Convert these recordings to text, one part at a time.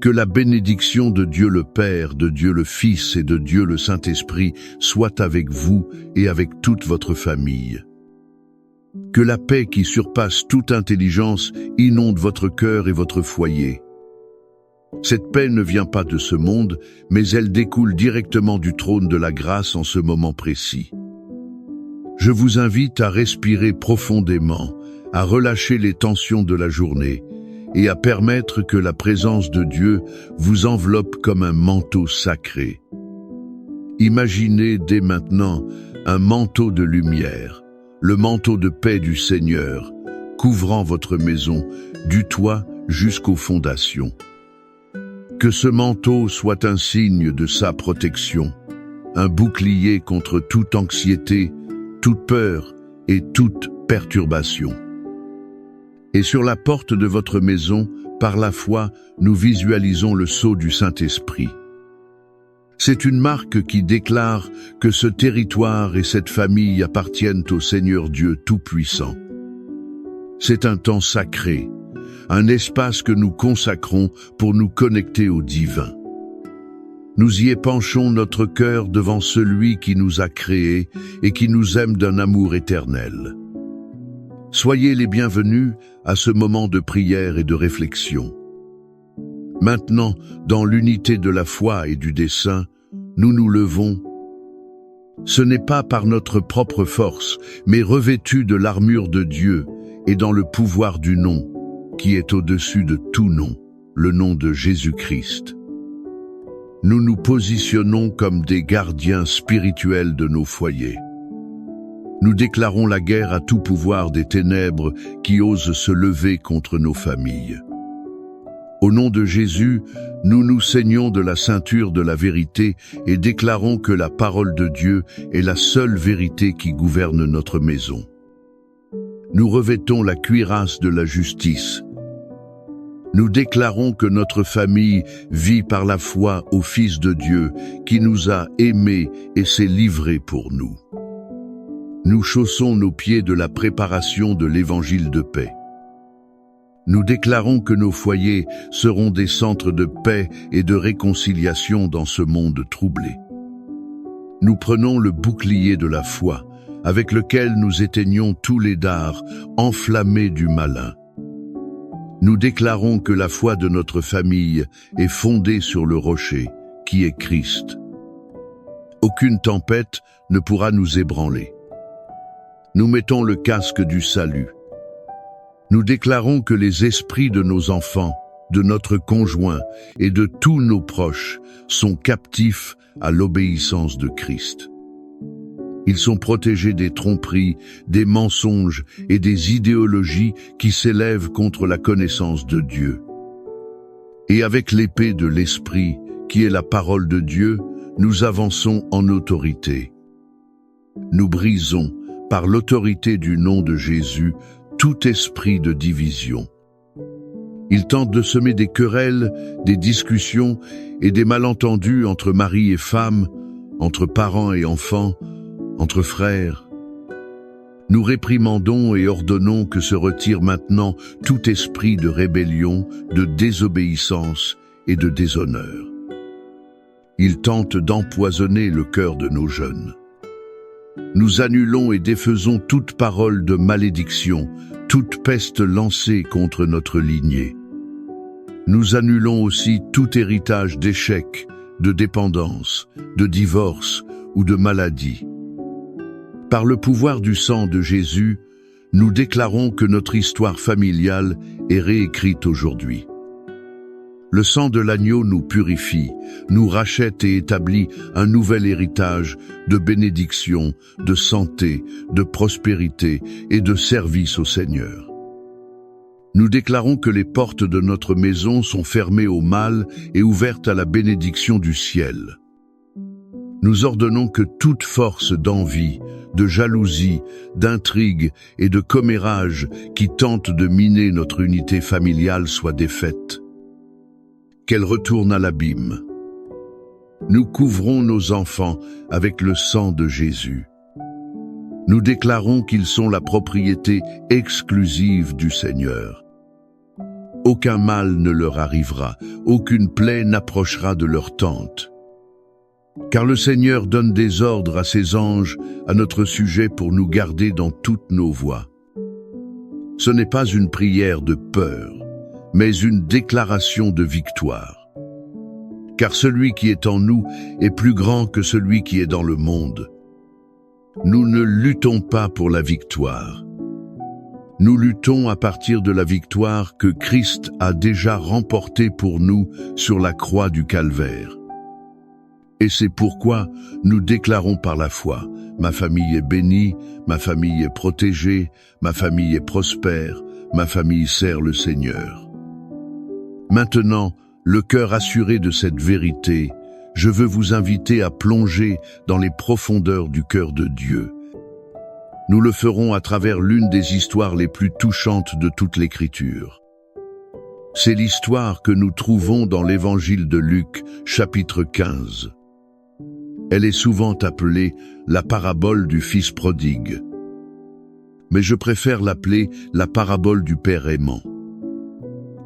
Que la bénédiction de Dieu le Père, de Dieu le Fils et de Dieu le Saint-Esprit soit avec vous et avec toute votre famille. Que la paix qui surpasse toute intelligence inonde votre cœur et votre foyer. Cette paix ne vient pas de ce monde, mais elle découle directement du trône de la grâce en ce moment précis. Je vous invite à respirer profondément, à relâcher les tensions de la journée et à permettre que la présence de Dieu vous enveloppe comme un manteau sacré. Imaginez dès maintenant un manteau de lumière, le manteau de paix du Seigneur, couvrant votre maison, du toit jusqu'aux fondations. Que ce manteau soit un signe de sa protection, un bouclier contre toute anxiété, toute peur et toute perturbation. Et sur la porte de votre maison, par la foi, nous visualisons le sceau du Saint-Esprit. C'est une marque qui déclare que ce territoire et cette famille appartiennent au Seigneur Dieu Tout-Puissant. C'est un temps sacré, un espace que nous consacrons pour nous connecter au divin. Nous y épanchons notre cœur devant celui qui nous a créés et qui nous aime d'un amour éternel. Soyez les bienvenus à ce moment de prière et de réflexion. Maintenant, dans l'unité de la foi et du dessein, nous nous levons. Ce n'est pas par notre propre force, mais revêtus de l'armure de Dieu et dans le pouvoir du nom, qui est au-dessus de tout nom, le nom de Jésus-Christ. Nous nous positionnons comme des gardiens spirituels de nos foyers. Nous déclarons la guerre à tout pouvoir des ténèbres qui osent se lever contre nos familles. Au nom de Jésus, nous nous ceignons de la ceinture de la vérité et déclarons que la parole de Dieu est la seule vérité qui gouverne notre maison. Nous revêtons la cuirasse de la justice. Nous déclarons que notre famille vit par la foi au Fils de Dieu qui nous a aimés et s'est livré pour nous. Nous chaussons nos pieds de la préparation de l'évangile de paix. Nous déclarons que nos foyers seront des centres de paix et de réconciliation dans ce monde troublé. Nous prenons le bouclier de la foi, avec lequel nous éteignons tous les dards enflammés du malin. Nous déclarons que la foi de notre famille est fondée sur le rocher, qui est Christ. Aucune tempête ne pourra nous ébranler. Nous mettons le casque du salut. Nous déclarons que les esprits de nos enfants, de notre conjoint et de tous nos proches sont captifs à l'obéissance de Christ. Ils sont protégés des tromperies, des mensonges et des idéologies qui s'élèvent contre la connaissance de Dieu. Et avec l'épée de l'Esprit, qui est la parole de Dieu, nous avançons en autorité. Nous brisons, par l'autorité du nom de Jésus, tout esprit de division. Il tente de semer des querelles, des discussions et des malentendus entre mari et femme, entre parents et enfants, entre frères. Nous réprimandons et ordonnons que se retire maintenant tout esprit de rébellion, de désobéissance et de déshonneur. Il tente d'empoisonner le cœur de nos jeunes. Nous annulons et défaisons toute parole de malédiction, toute peste lancée contre notre lignée. Nous annulons aussi tout héritage d'échec, de dépendance, de divorce ou de maladie. Par le pouvoir du sang de Jésus, nous déclarons que notre histoire familiale est réécrite aujourd'hui. Le sang de l'agneau nous purifie, nous rachète et établit un nouvel héritage de bénédiction, de santé, de prospérité et de service au Seigneur. Nous déclarons que les portes de notre maison sont fermées au mal et ouvertes à la bénédiction du ciel. Nous ordonnons que toute force d'envie, de jalousie, d'intrigue et de commérage qui tente de miner notre unité familiale soit défaite. Qu'elle retourne à l'abîme. Nous couvrons nos enfants avec le sang de Jésus. Nous déclarons qu'ils sont la propriété exclusive du Seigneur. Aucun mal ne leur arrivera, aucune plaie n'approchera de leur tente. Car le Seigneur donne des ordres à ses anges à notre sujet pour nous garder dans toutes nos voies. Ce n'est pas une prière de peur, mais une déclaration de victoire. Car celui qui est en nous est plus grand que celui qui est dans le monde. Nous ne luttons pas pour la victoire. Nous luttons à partir de la victoire que Christ a déjà remportée pour nous sur la croix du Calvaire. Et c'est pourquoi nous déclarons par la foi, ma famille est bénie, ma famille est protégée, ma famille est prospère, ma famille sert le Seigneur. Maintenant, le cœur assuré de cette vérité, je veux vous inviter à plonger dans les profondeurs du cœur de Dieu. Nous le ferons à travers l'une des histoires les plus touchantes de toute l'Écriture. C'est l'histoire que nous trouvons dans l'Évangile de Luc, chapitre 15. Elle est souvent appelée la parabole du fils prodigue. Mais je préfère l'appeler la parabole du père aimant.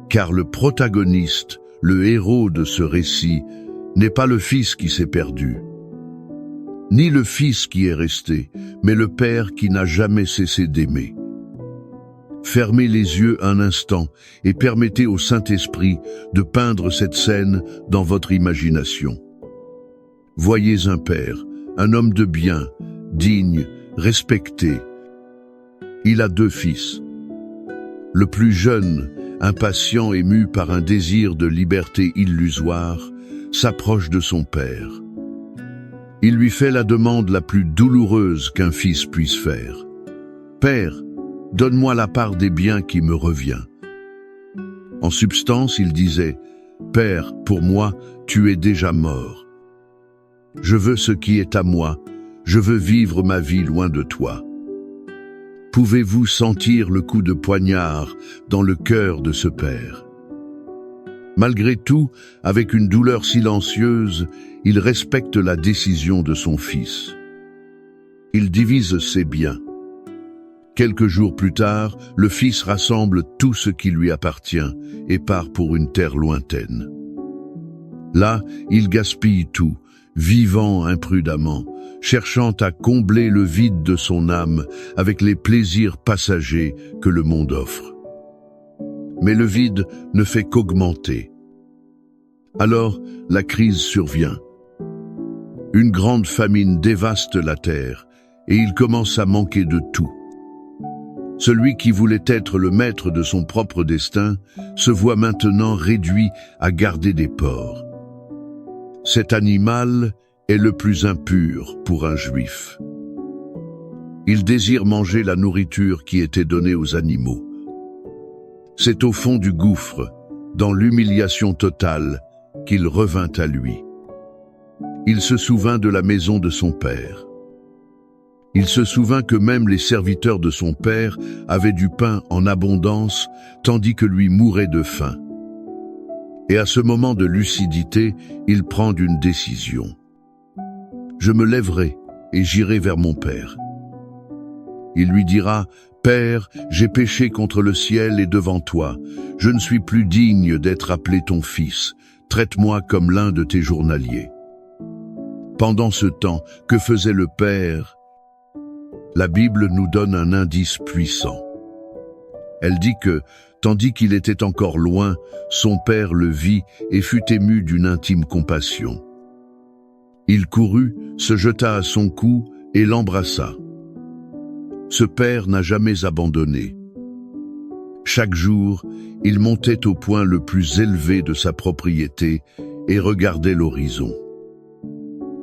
Car le protagoniste, le héros de ce récit, n'est pas le fils qui s'est perdu, ni le fils qui est resté, mais le père qui n'a jamais cessé d'aimer. Fermez les yeux un instant et permettez au Saint-Esprit de peindre cette scène dans votre imagination. Voyez un père, un homme de bien, digne, respecté. Il a 2 fils. Le plus jeune, impatient et mu par un désir de liberté illusoire, s'approche de son père. Il lui fait la demande la plus douloureuse qu'un fils puisse faire. « Père, donne-moi la part des biens qui me revient. » En substance, il disait, « Père, pour moi, tu es déjà mort. Je veux ce qui est à moi, je veux vivre ma vie loin de toi. » Pouvez-vous sentir le coup de poignard dans le cœur de ce père? Malgré tout, avec une douleur silencieuse, il respecte la décision de son fils. Il divise ses biens. Quelques jours plus tard, le fils rassemble tout ce qui lui appartient et part pour une terre lointaine. Là, il gaspille tout, vivant imprudemment, cherchant à combler le vide de son âme avec les plaisirs passagers que le monde offre. Mais le vide ne fait qu'augmenter. Alors, la crise survient. Une grande famine dévaste la terre et il commence à manquer de tout. Celui qui voulait être le maître de son propre destin se voit maintenant réduit à garder des porcs. Cet animal est le plus impur pour un juif. Il désire manger la nourriture qui était donnée aux animaux. C'est au fond du gouffre, dans l'humiliation totale, qu'il revint à lui. Il se souvint de la maison de son père. Il se souvint que même les serviteurs de son père avaient du pain en abondance, tandis que lui mourait de faim. Et à ce moment de lucidité, il prend une décision. « Je me lèverai et j'irai vers mon père. » Il lui dira, « Père, j'ai péché contre le ciel et devant toi. Je ne suis plus digne d'être appelé ton fils. Traite-moi comme l'un de tes journaliers. » Pendant ce temps, que faisait le père? La Bible nous donne un indice puissant. Elle dit que, tandis qu'il était encore loin, son père le vit et fut ému d'une intime compassion. Il courut, se jeta à son cou et l'embrassa. Ce père n'a jamais abandonné. Chaque jour, il montait au point le plus élevé de sa propriété et regardait l'horizon.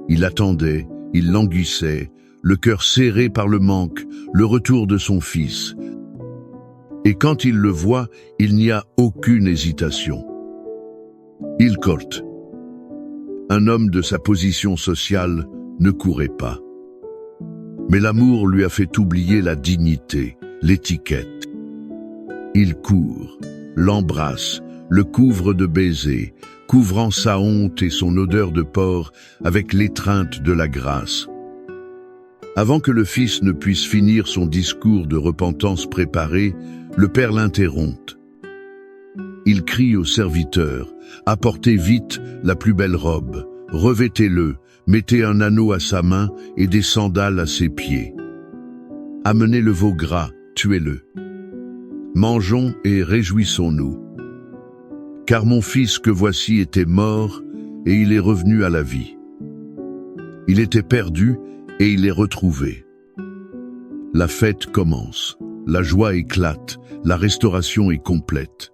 Il attendait, il languissait, le cœur serré par le manque, le retour de son fils. Et quand il le voit, il n'y a aucune hésitation. Il court. Un homme de sa position sociale ne courait pas. Mais l'amour lui a fait oublier la dignité, l'étiquette. Il court, l'embrasse, le couvre de baisers, couvrant sa honte et son odeur de porc avec l'étreinte de la grâce. Avant que le fils ne puisse finir son discours de repentance préparé, le père l'interrompt. Il crie au serviteur, « Apportez vite la plus belle robe, revêtez-le, mettez un anneau à sa main et des sandales à ses pieds. Amenez le veau gras, tuez-le. Mangeons et réjouissons-nous. Car mon fils que voici était mort et il est revenu à la vie. Il était perdu et il est retrouvé. » La fête commence, la joie éclate, la restauration est complète.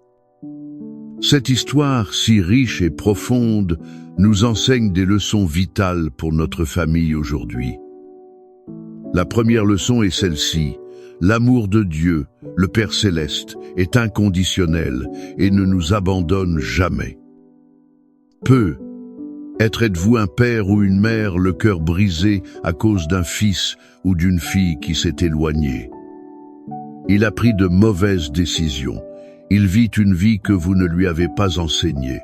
Cette histoire si riche et profonde nous enseigne des leçons vitales pour notre famille aujourd'hui. La première leçon est celle-ci. L'amour de Dieu, le Père Céleste, est inconditionnel et ne nous abandonne jamais. Êtes-vous un père ou une mère le cœur brisé à cause d'un fils ou d'une fille qui s'est éloigné? Il a pris de mauvaises décisions. Il vit une vie que vous ne lui avez pas enseignée.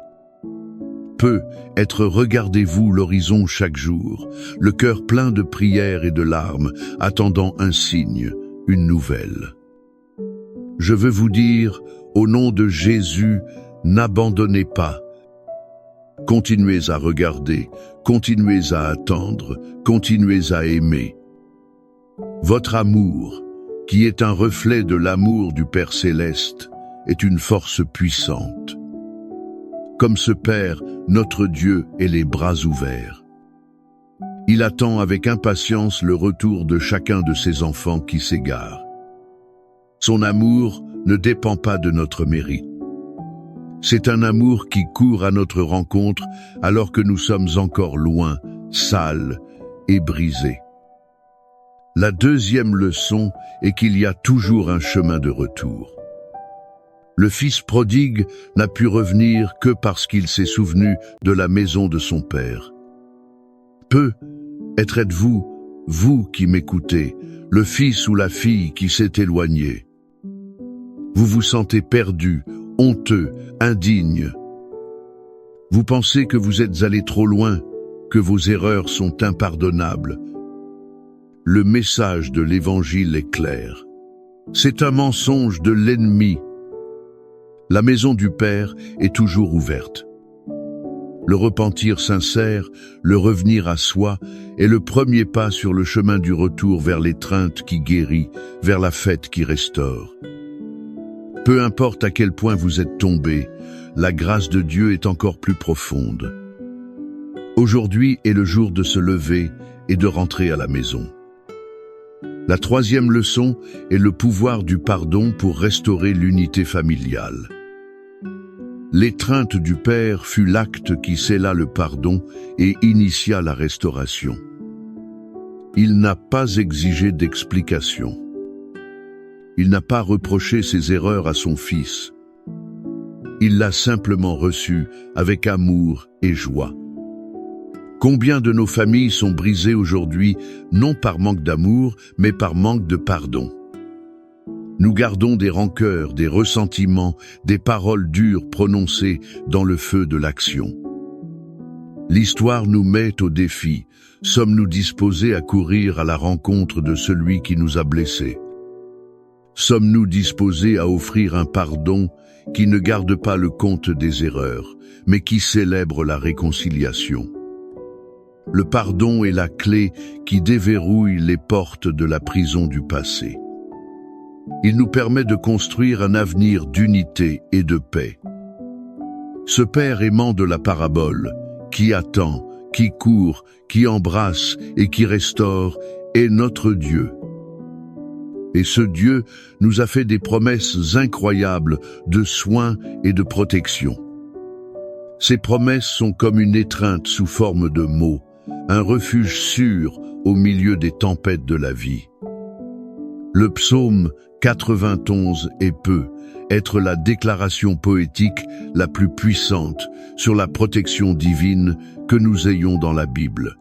Regardez-vous l'horizon chaque jour, le cœur plein de prières et de larmes, attendant un signe, une nouvelle. Je veux vous dire, au nom de Jésus, n'abandonnez pas. Continuez à regarder, continuez à attendre, continuez à aimer. Votre amour, qui est un reflet de l'amour du Père Céleste, est une force puissante. Comme ce Père, notre Dieu est les bras ouverts. Il attend avec impatience le retour de chacun de ses enfants qui s'égarent. Son amour ne dépend pas de notre mérite. C'est un amour qui court à notre rencontre alors que nous sommes encore loin, sales et brisés. La deuxième leçon est qu'il y a toujours un chemin de retour. Le fils prodigue n'a pu revenir que parce qu'il s'est souvenu de la maison de son père. Êtes-vous, vous qui m'écoutez, le fils ou la fille qui s'est éloigné? Vous vous sentez perdu, honteux, indigne. Vous pensez que vous êtes allé trop loin, que vos erreurs sont impardonnables. Le message de l'Évangile est clair. C'est un mensonge de l'ennemi. La maison du Père est toujours ouverte. Le repentir sincère, le revenir à soi, est le premier pas sur le chemin du retour vers l'étreinte qui guérit, vers la fête qui restaure. Peu importe à quel point vous êtes tombé, la grâce de Dieu est encore plus profonde. Aujourd'hui est le jour de se lever et de rentrer à la maison. La troisième leçon est le pouvoir du pardon pour restaurer l'unité familiale. L'étreinte du Père fut l'acte qui scella le pardon et initia la restauration. Il n'a pas exigé d'explication. Il n'a pas reproché ses erreurs à son fils. Il l'a simplement reçu avec amour et joie. Combien de nos familles sont brisées aujourd'hui, non par manque d'amour, mais par manque de pardon? Nous gardons des rancœurs, des ressentiments, des paroles dures prononcées dans le feu de l'action. L'histoire nous met au défi. Sommes-nous disposés à courir à la rencontre de celui qui nous a blessés? Sommes-nous disposés à offrir un pardon qui ne garde pas le compte des erreurs, mais qui célèbre la réconciliation? Le pardon est la clé qui déverrouille les portes de la prison du passé. Il nous permet de construire un avenir d'unité et de paix. Ce Père aimant de la parabole, qui attend, qui court, qui embrasse et qui restaure, est notre Dieu. Et ce Dieu nous a fait des promesses incroyables de soins et de protection. Ces promesses sont comme une étreinte sous forme de mots, un refuge sûr au milieu des tempêtes de la vie. Le psaume 91 peut être la déclaration poétique la plus puissante sur la protection divine que nous ayons dans la Bible.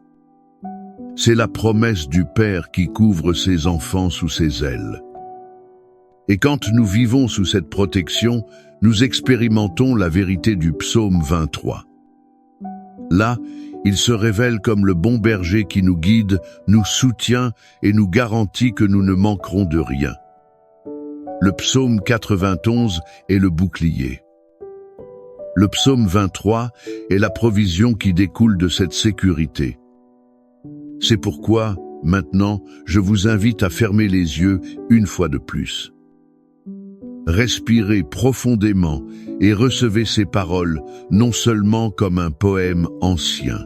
C'est la promesse du Père qui couvre ses enfants sous ses ailes. Et quand nous vivons sous cette protection, nous expérimentons la vérité du psaume 23. Là, il se révèle comme le bon berger qui nous guide, nous soutient et nous garantit que nous ne manquerons de rien. Le psaume 91 est le bouclier. Le psaume 23 est la provision qui découle de cette sécurité. C'est pourquoi, maintenant, je vous invite à fermer les yeux une fois de plus. Respirez profondément et recevez ces paroles non seulement comme un poème ancien,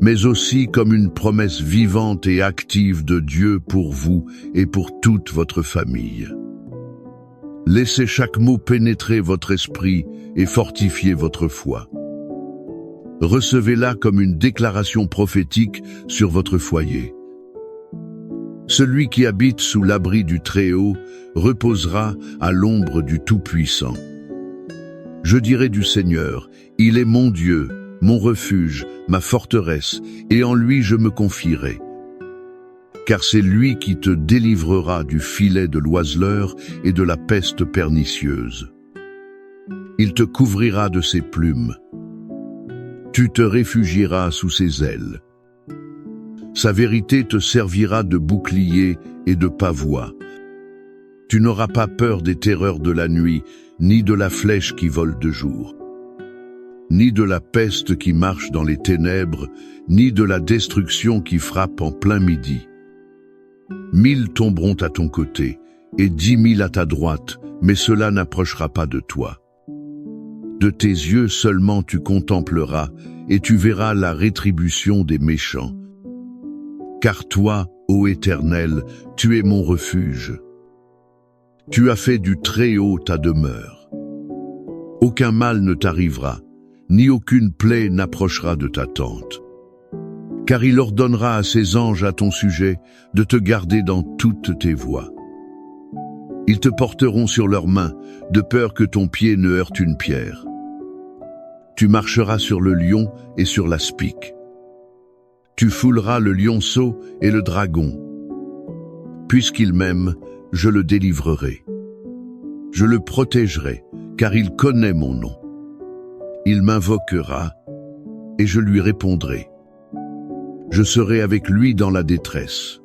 mais aussi comme une promesse vivante et active de Dieu pour vous et pour toute votre famille. Laissez chaque mot pénétrer votre esprit et fortifier votre foi. Recevez-la comme une déclaration prophétique sur votre foyer. Celui qui habite sous l'abri du Très-Haut reposera à l'ombre du Tout-Puissant. Je dirai du Seigneur, il est mon Dieu, mon refuge, ma forteresse, et en lui je me confierai. Car c'est lui qui te délivrera du filet de l'oiseleur et de la peste pernicieuse. Il te couvrira de ses plumes. Tu te réfugieras sous ses ailes. Sa vérité te servira de bouclier et de pavois. Tu n'auras pas peur des terreurs de la nuit, ni de la flèche qui vole de jour, ni de la peste qui marche dans les ténèbres, ni de la destruction qui frappe en plein midi. 1000 tomberont à ton côté, et 10 000 à ta droite, mais cela n'approchera pas de toi. De tes yeux seulement tu contempleras, et tu verras la rétribution des méchants. Car toi, ô Éternel, tu es mon refuge. Tu as fait du Très-Haut ta demeure. Aucun mal ne t'arrivera, ni aucune plaie n'approchera de ta tente. Car il ordonnera à ses anges à ton sujet de te garder dans toutes tes voies. Ils te porteront sur leurs mains, de peur que ton pied ne heurte une pierre. Tu marcheras sur le lion et sur l'aspic. Tu fouleras le lionceau et le dragon. Puisqu'il m'aime, je le délivrerai. Je le protégerai, car il connaît mon nom. Il m'invoquera, et je lui répondrai. Je serai avec lui dans la détresse.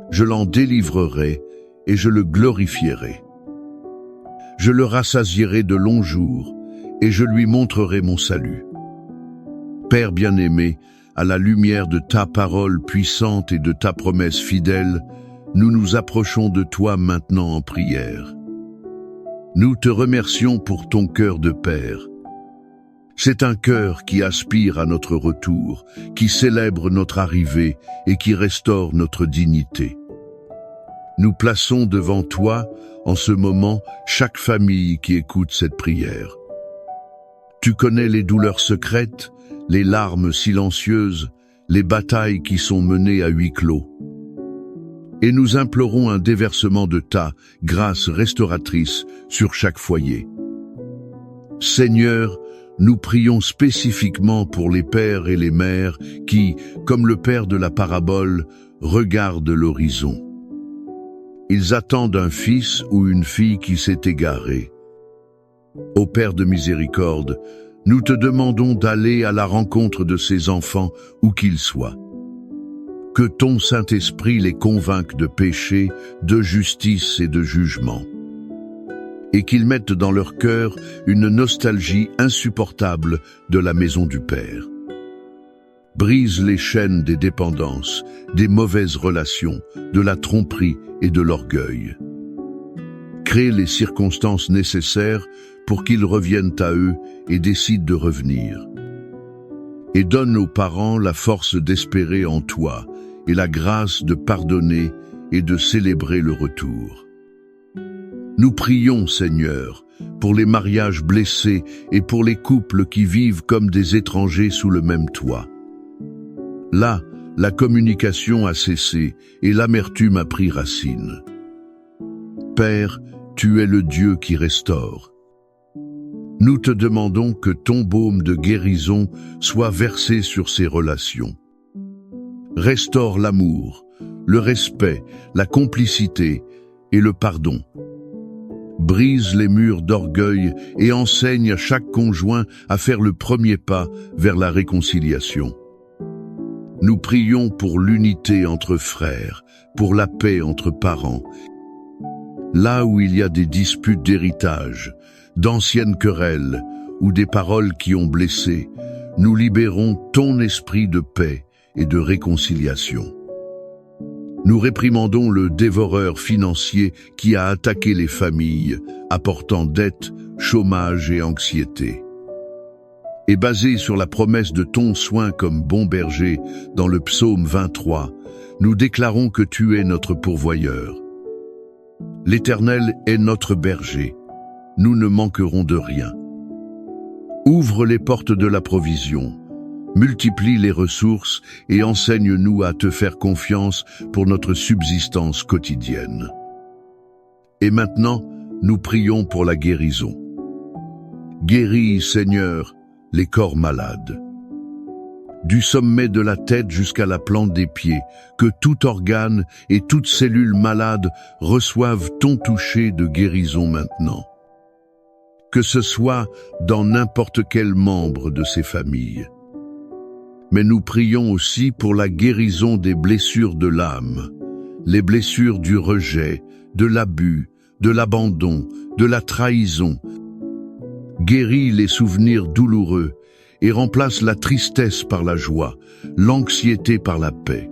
Je l'en délivrerai, et je le glorifierai. Je le rassasierai de longs jours, et je lui montrerai mon salut. Père bien-aimé, à la lumière de ta parole puissante et de ta promesse fidèle, nous nous approchons de toi maintenant en prière. Nous te remercions pour ton cœur de Père. C'est un cœur qui aspire à notre retour, qui célèbre notre arrivée et qui restaure notre dignité. Nous plaçons devant toi, en ce moment, chaque famille qui écoute cette prière. Tu connais les douleurs secrètes, les larmes silencieuses, les batailles qui sont menées à huis clos. Et nous implorons un déversement de ta grâce restauratrice sur chaque foyer. Seigneur, nous prions spécifiquement pour les pères et les mères qui, comme le père de la parabole, regardent l'horizon. Ils attendent un fils ou une fille qui s'est égaré. Ô Père de miséricorde, nous te demandons d'aller à la rencontre de ces enfants où qu'ils soient. Que ton Saint-Esprit les convainque de péché, de justice et de jugement. Et qu'ils mettent dans leur cœur une nostalgie insupportable de la maison du Père. Brise les chaînes des dépendances, des mauvaises relations, de la tromperie et de l'orgueil. Crée les circonstances nécessaires pour qu'ils reviennent à eux et décident de revenir. Et donne aux parents la force d'espérer en toi et la grâce de pardonner et de célébrer le retour. Nous prions, Seigneur, pour les mariages blessés et pour les couples qui vivent comme des étrangers sous le même toit. Là, la communication a cessé et l'amertume a pris racine. Père, tu es le Dieu qui restaure. Nous te demandons que ton baume de guérison soit versé sur ces relations. Restaure l'amour, le respect, la complicité et le pardon. Brise les murs d'orgueil et enseigne à chaque conjoint à faire le premier pas vers la réconciliation. Nous prions pour l'unité entre frères, pour la paix entre parents. Là où il y a des disputes d'héritage, d'anciennes querelles ou des paroles qui ont blessé, nous libérons ton esprit de paix et de réconciliation. Nous réprimandons le dévoreur financier qui a attaqué les familles, apportant dette, chômage et anxiété. Et basé sur la promesse de ton soin comme bon berger dans le psaume 23, nous déclarons que tu es notre pourvoyeur. L'Éternel est notre berger, nous ne manquerons de rien. Ouvre les portes de la provision, multiplie les ressources et enseigne-nous à te faire confiance pour notre subsistance quotidienne. Et maintenant, nous prions pour la guérison. Guéris, Seigneur, les corps malades. Du sommet de la tête jusqu'à la plante des pieds, que tout organe et toute cellule malade reçoivent ton toucher de guérison maintenant. Que ce soit dans n'importe quel membre de ces familles. Mais nous prions aussi pour la guérison des blessures de l'âme, les blessures du rejet, de l'abus, de l'abandon, de la trahison. Guéris les souvenirs douloureux et remplace la tristesse par la joie, l'anxiété par la paix.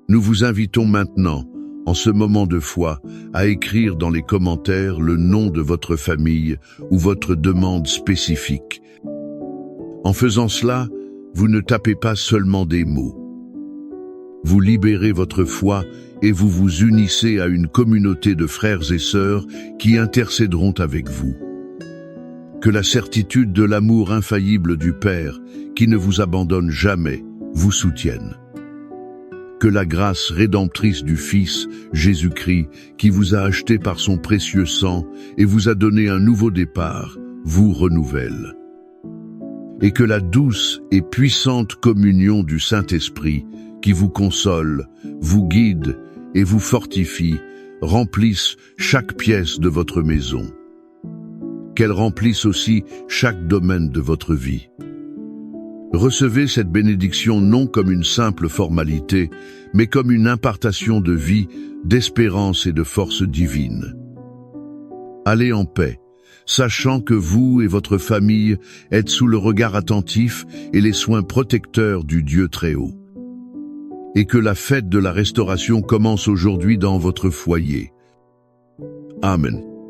Nous vous invitons maintenant, en ce moment de foi, à écrire dans les commentaires le nom de votre famille ou votre demande spécifique. En faisant cela, vous ne tapez pas seulement des mots. Vous libérez votre foi et vous vous unissez à une communauté de frères et sœurs qui intercéderont avec vous. Que la certitude de l'amour infaillible du Père, qui ne vous abandonne jamais, vous soutienne. Que la grâce rédemptrice du Fils, Jésus-Christ, qui vous a acheté par son précieux sang et vous a donné un nouveau départ, vous renouvelle. Et que la douce et puissante communion du Saint-Esprit, qui vous console, vous guide et vous fortifie, remplisse chaque pièce de votre maison. Qu'elle remplisse aussi chaque domaine de votre vie. Recevez cette bénédiction non comme une simple formalité, mais comme une impartation de vie, d'espérance et de force divine. Allez en paix, sachant que vous et votre famille êtes sous le regard attentif et les soins protecteurs du Dieu Très-Haut. Et que la fête de la restauration commence aujourd'hui dans votre foyer. Amen.